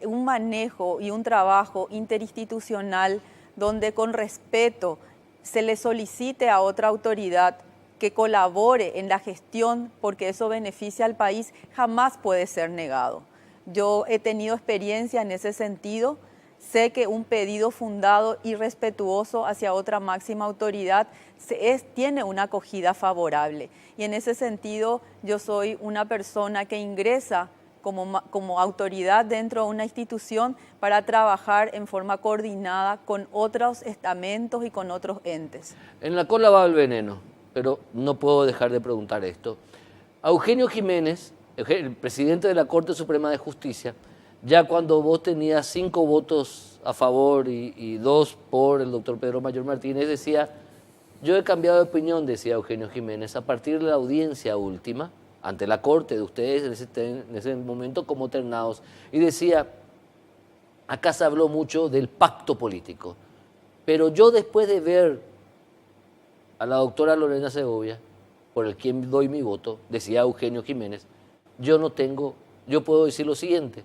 un manejo y un trabajo interinstitucional donde con respeto se le solicite a otra autoridad que colabore en la gestión porque eso beneficia al país jamás puede ser negado. Yo he tenido experiencia en ese sentido, sé que un pedido fundado y respetuoso hacia otra máxima autoridad tiene una acogida favorable y en ese sentido yo soy una persona que ingresa como autoridad dentro de una institución para trabajar en forma coordinada con otros estamentos y con otros entes. En la cola va el veneno, pero no puedo dejar de preguntar esto. A Eugenio Jiménez, el presidente de la Corte Suprema de Justicia, ya cuando vos tenías 5 votos a favor y 2 por el doctor Pedro Mayor Martínez, decía, yo he cambiado de opinión, decía Eugenio Jiménez, a partir de la audiencia última, ante la Corte de ustedes en ese momento como ternados, y decía, acá se habló mucho del pacto político, pero yo después de ver a la doctora Lorena Segovia, por el quien doy mi voto, decía Eugenio Jiménez, yo puedo decir lo siguiente,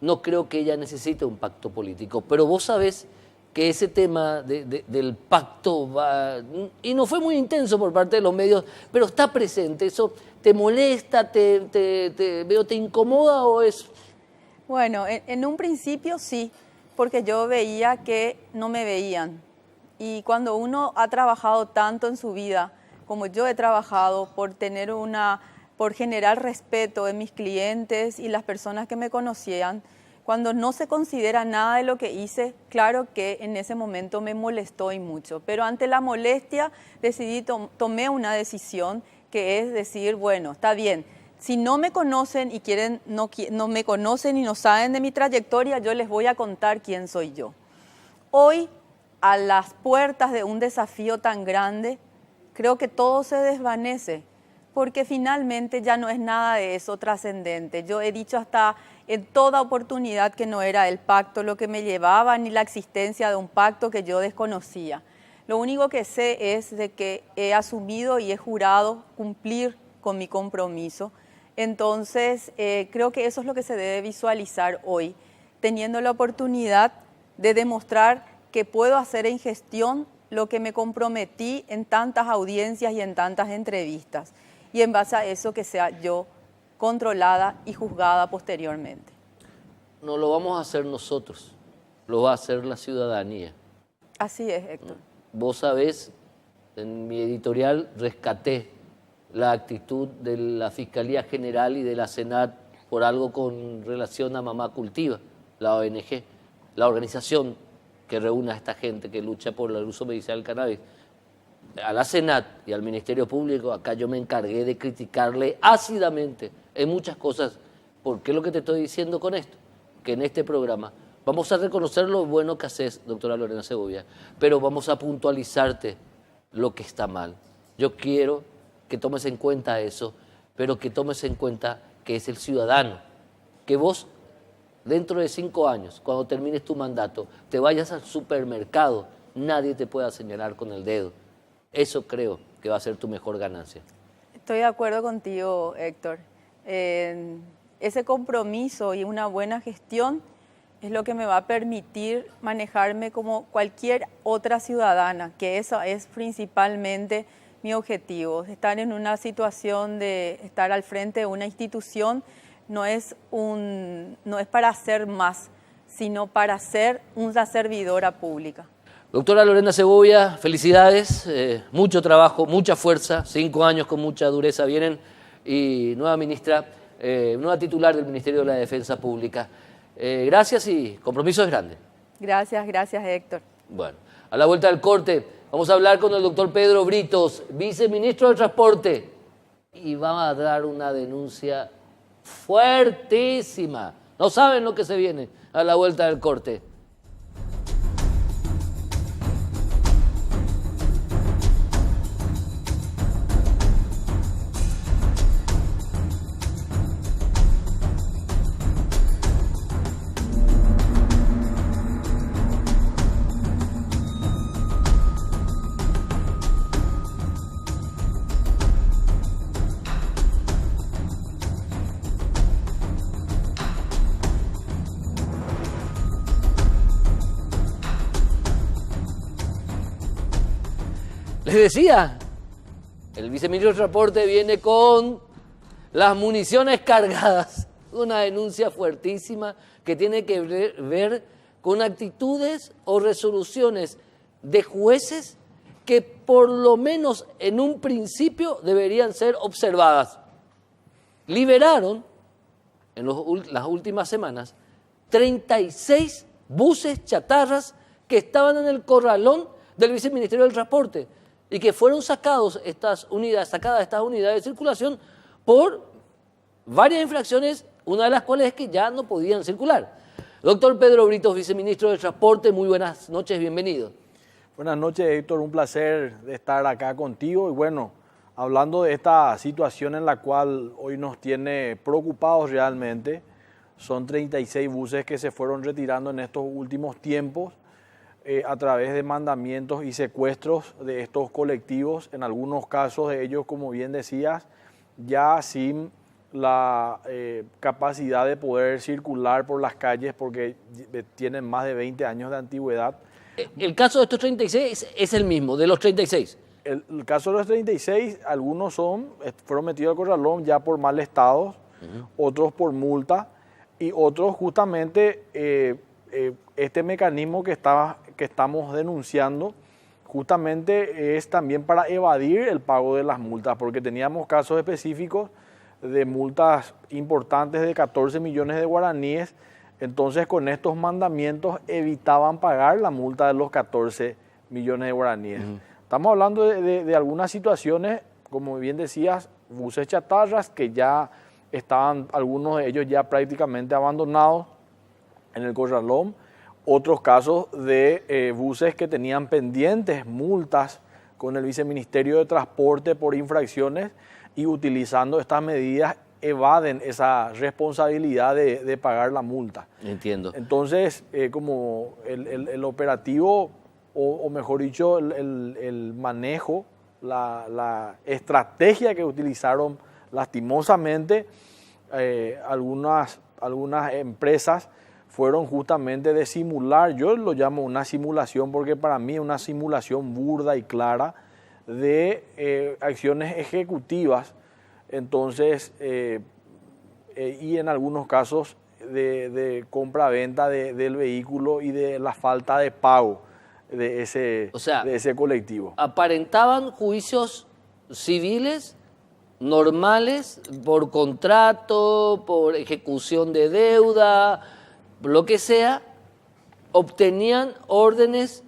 no creo que ella necesite un pacto político, pero vos sabés que ese tema del pacto va, y no fue muy intenso por parte de los medios, pero está presente. ¿Eso te molesta, te incomoda o es...? Bueno, en un principio sí, porque yo veía que no me veían. Y cuando uno ha trabajado tanto en su vida, como yo he trabajado por generar respeto en mis clientes y las personas que me conocían, cuando no se considera nada de lo que hice, claro que en ese momento me molestó y mucho. Pero ante la molestia tomé una decisión que es decir, bueno, está bien, si no me conocen y no me conocen y no saben de mi trayectoria, yo les voy a contar quién soy yo. Hoy, a las puertas de un desafío tan grande, creo que todo se desvanece, porque finalmente ya no es nada de eso trascendente. Yo he dicho hasta en toda oportunidad que no era el pacto lo que me llevaba, ni la existencia de un pacto que yo desconocía. Lo único que sé es de que he asumido y he jurado cumplir con mi compromiso. Entonces, creo que eso es lo que se debe visualizar hoy, teniendo la oportunidad de demostrar que puedo hacer en gestión lo que me comprometí en tantas audiencias y en tantas entrevistas. Y en base a eso que sea yo controlada y juzgada posteriormente. No lo vamos a hacer nosotros, lo va a hacer la ciudadanía. Así es, Héctor. Vos sabés, en mi editorial rescaté la actitud de la Fiscalía General y de la Senat por algo con relación a Mamá Cultiva, la ONG, la organización que reúne a esta gente que lucha por el uso medicinal del cannabis. A la Senat y al Ministerio Público, acá yo me encargué de criticarle ácidamente en muchas cosas, porque es lo que te estoy diciendo con esto, que en este programa vamos a reconocer lo bueno que haces, doctora Lorena Segovia, pero vamos a puntualizarte lo que está mal. Yo quiero que tomes en cuenta eso, pero que tomes en cuenta que es el ciudadano, que vos dentro de 5 años, cuando termines tu mandato, te vayas al supermercado, nadie te pueda señalar con el dedo. Eso creo que va a ser tu mejor ganancia. Estoy de acuerdo contigo, Héctor. Ese compromiso y una buena gestión es lo que me va a permitir manejarme como cualquier otra ciudadana, que eso es principalmente mi objetivo. Estar en una situación de estar al frente de una institución no es para hacer más, sino para ser una servidora pública. Doctora Lorena Segovia, felicidades, mucho trabajo, mucha fuerza, 5 años con mucha dureza vienen, y nueva ministra, nueva titular del Ministerio de la Defensa Pública. Gracias y compromiso es grande. Gracias Héctor. Bueno, a la vuelta del corte vamos a hablar con el doctor Pedro Britos, viceministro de Transporte, y vamos a dar una denuncia fuertísima. No saben lo que se viene a la vuelta del corte. Les decía, el viceministro de Transporte viene con las municiones cargadas, una denuncia fuertísima que tiene que ver con actitudes o resoluciones de jueces que por lo menos en un principio deberían ser observadas. Liberaron en las últimas semanas 36 buses chatarras que estaban en el corralón del Viceministerio del Transporte y que fueron sacadas estas unidades de circulación por varias infracciones, una de las cuales es que ya no podían circular. Doctor Pedro Britos, Viceministro del Transporte, muy buenas noches, bienvenido. Buenas noches, Héctor, un placer de estar acá contigo y bueno, hablando de esta situación en la cual hoy nos tiene preocupados realmente, son 36 buses que se fueron retirando en estos últimos tiempos a través de mandamientos y secuestros de estos colectivos, en algunos casos de ellos, como bien decías, ya sin la capacidad de poder circular por las calles porque tienen más de 20 años de antigüedad. El caso de estos 36 es el mismo, de los 36. El caso de los 36, algunos fueron metidos al corralón ya por mal estado, otros por multa y otros justamente este mecanismo que estamos denunciando justamente es también para evadir el pago de las multas, porque teníamos casos específicos de multas importantes de 14 millones de guaraníes, entonces con estos mandamientos evitaban pagar la multa de los 14 millones de guaraníes. Estamos hablando de algunas situaciones, como bien decías, buses chatarras que ya estaban, algunos de ellos ya prácticamente abandonados en el corralón, otros casos de buses que tenían pendientes multas con el Viceministerio de Transporte por infracciones y utilizando estas medidas evaden esa responsabilidad de pagar la multa. Entiendo. Entonces, como el operativo, o mejor dicho, el manejo, la estrategia que utilizaron lastimosamente algunas empresas fueron justamente de simular, yo lo llamo una simulación porque para mí es una simulación burda y clara de acciones ejecutivas, entonces, y en algunos casos de compra-venta del vehículo y de la falta de pago de ese colectivo. Aparentaban juicios civiles normales por contrato, por ejecución de deuda, lo que sea, obtenían órdenes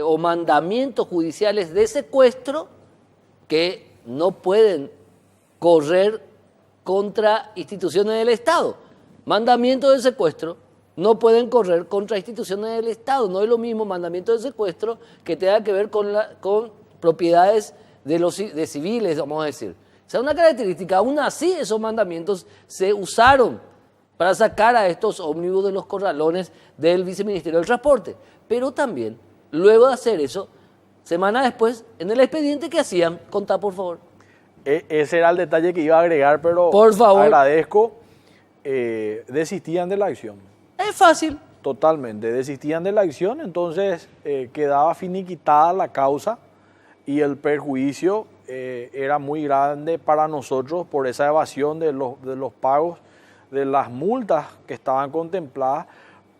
o mandamientos judiciales de secuestro que no pueden correr contra instituciones del Estado. Mandamientos de secuestro no pueden correr contra instituciones del Estado. No es lo mismo mandamiento de secuestro que tenga que ver con propiedades de civiles, vamos a decir. O sea, una característica, aún así esos mandamientos se usaron para sacar a estos ómnibus de los corralones del Viceministerio del Transporte. Pero también, luego de hacer eso, semanas después, en el expediente que hacían, contá por favor. Ese era el detalle que iba a agregar, pero por favor, agradezco, desistían de la acción. Es fácil. Totalmente, desistían de la acción, entonces quedaba finiquitada la causa y el perjuicio era muy grande para nosotros por esa evasión de los pagos de las multas que estaban contempladas,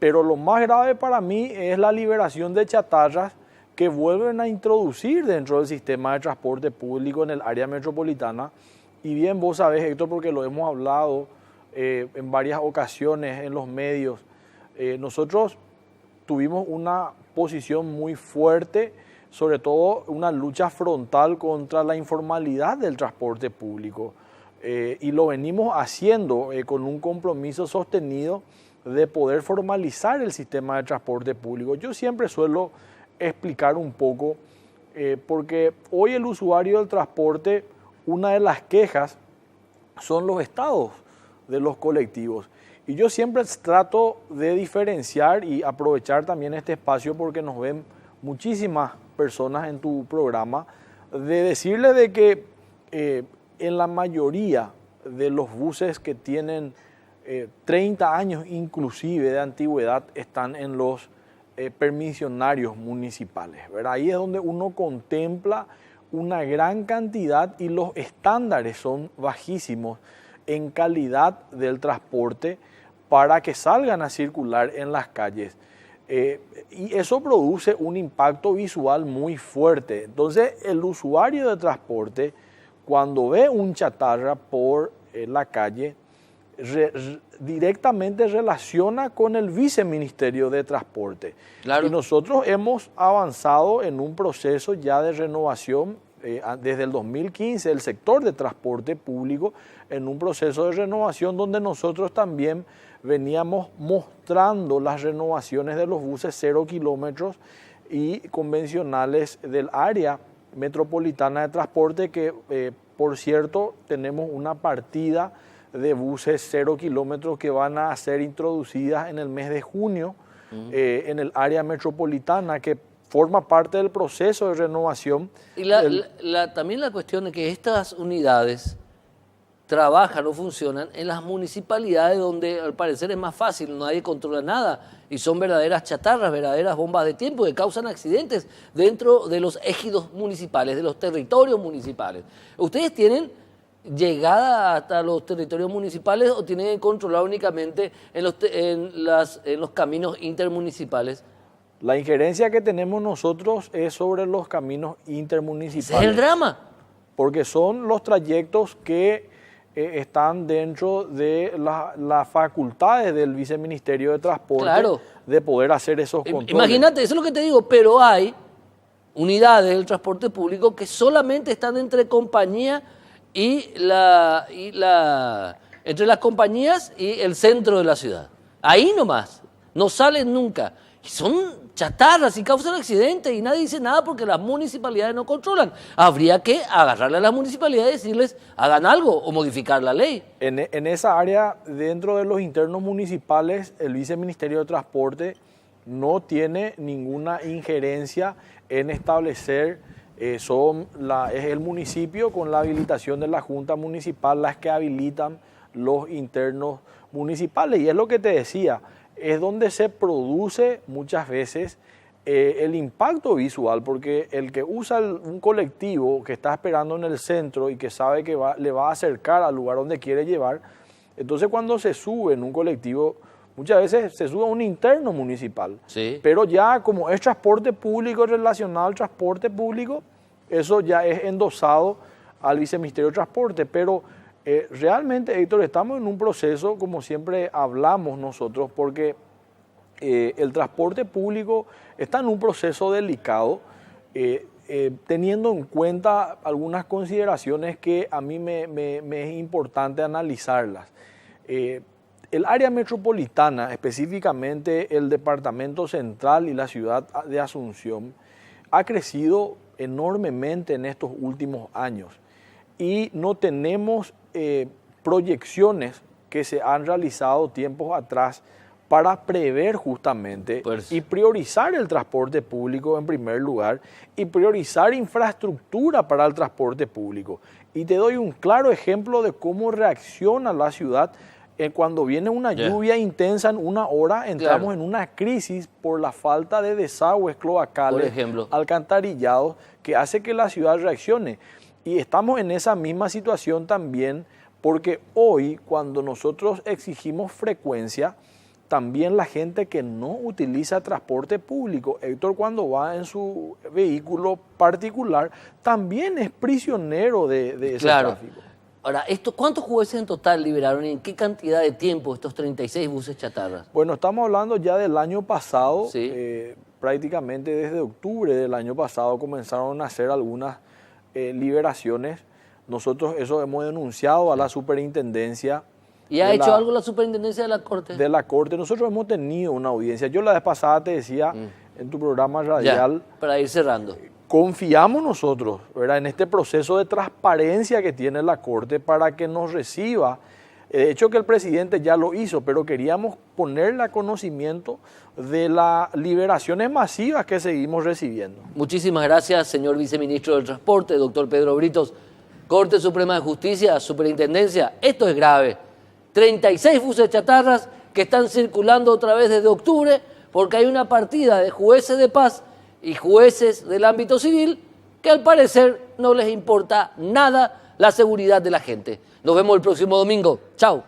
pero lo más grave para mí es la liberación de chatarras que vuelven a introducir dentro del sistema de transporte público en el área metropolitana. Y bien vos sabés, Héctor, porque lo hemos hablado en varias ocasiones en los medios, nosotros tuvimos una posición muy fuerte, sobre todo una lucha frontal contra la informalidad del transporte público. Y lo venimos haciendo con un compromiso sostenido de poder formalizar el sistema de transporte público. Yo siempre suelo explicar un poco, porque hoy el usuario del transporte, una de las quejas son los estados de los colectivos. Y yo siempre trato de diferenciar y aprovechar también este espacio porque nos ven muchísimas personas en tu programa, de decirle de que en la mayoría de los buses que tienen 30 años inclusive de antigüedad están en los permisionarios municipales, ¿verdad? Ahí es donde uno contempla una gran cantidad y los estándares son bajísimos en calidad del transporte para que salgan a circular en las calles. Y eso produce un impacto visual muy fuerte. Entonces, el usuario de transporte, cuando ve un chatarra por la calle, directamente relaciona con el viceministerio de Transporte. Claro. Y nosotros hemos avanzado en un proceso ya de renovación desde el 2015, el sector de transporte público, en un proceso de renovación donde nosotros también veníamos mostrando las renovaciones de los buses 0 kilómetros y convencionales del área metropolitana de transporte, que por cierto tenemos una partida de buses 0 kilómetros que van a ser introducidas en el mes de junio en el área metropolitana, que forma parte del proceso de renovación. Y también la cuestión de que estas unidades trabajan o funcionan en las municipalidades donde al parecer es más fácil, nadie controla nada y son verdaderas chatarras, verdaderas bombas de tiempo que causan accidentes dentro de los ejidos municipales, de los territorios municipales. ¿Ustedes tienen llegada hasta los territorios municipales o tienen que controlar únicamente en los caminos intermunicipales? La injerencia que tenemos nosotros es sobre los caminos intermunicipales. Ese es el drama. Porque son los trayectos que están dentro de las facultades del Viceministerio de Transporte, claro, de poder hacer esos controles. Imagínate, eso es lo que te digo, pero hay unidades del transporte público que solamente están entre compañía entre las compañías y el centro de la ciudad. Ahí nomás, no salen nunca. Y son chatarras y causan accidentes y nadie dice nada porque las municipalidades no controlan. Habría que agarrarle a las municipalidades y decirles hagan algo o modificar la ley. En esa área, dentro de los internos municipales, el Viceministerio de Transporte no tiene ninguna injerencia en establecer, es el municipio con la habilitación de la Junta Municipal las que habilitan los internos municipales. Y es lo que te decía, es donde se produce muchas veces el impacto visual, porque el que usa un colectivo que está esperando en el centro y que sabe que le va a acercar al lugar donde quiere llevar, entonces cuando se sube en un colectivo, muchas veces se sube a un interno municipal. Sí. Pero ya como es transporte público, relacionado al transporte público, eso ya es endosado al Viceministerio de Transporte. Pero realmente, Héctor, estamos en un proceso, como siempre hablamos nosotros, porque el transporte público está en un proceso delicado, teniendo en cuenta algunas consideraciones que a mí me es importante analizarlas. El área metropolitana, específicamente el departamento central y la ciudad de Asunción, ha crecido enormemente en estos últimos años y no tenemos proyecciones que se han realizado tiempos atrás para prever justamente y priorizar el transporte público en primer lugar y priorizar infraestructura para el transporte público. Y te doy un claro ejemplo de cómo reacciona la ciudad. Cuando viene una lluvia intensa en una hora, entramos en una crisis por la falta de desagües cloacales, alcantarillados, que hace que la ciudad reaccione. Y estamos en esa misma situación también porque hoy, cuando nosotros exigimos frecuencia, también la gente que no utiliza transporte público, Héctor, cuando va en su vehículo particular, también es prisionero de ese tráfico. Ahora, ¿cuántos jueces en total liberaron y en qué cantidad de tiempo estos 36 buses chatarras? Bueno, estamos hablando ya del año pasado, prácticamente desde octubre del año pasado comenzaron a hacer algunas liberaciones. Nosotros eso hemos denunciado a la superintendencia. ¿Y ha hecho algo la superintendencia de la Corte? De la Corte. Nosotros hemos tenido una audiencia. Yo la vez pasada te decía en tu programa radial. Ya, para ir cerrando. Confiamos nosotros, ¿verdad?, en este proceso de transparencia que tiene la Corte para que nos reciba. De hecho que el presidente ya lo hizo, pero queríamos ponerle a conocimiento de las liberaciones masivas que seguimos recibiendo. Muchísimas gracias, señor viceministro del Transporte, doctor Pedro Britos. Corte Suprema de Justicia, Superintendencia, esto es grave. 36 buses chatarras que están circulando otra vez desde octubre porque hay una partida de jueces de paz y jueces del ámbito civil que al parecer no les importa nada la seguridad de la gente. Nos vemos el próximo domingo. Chao.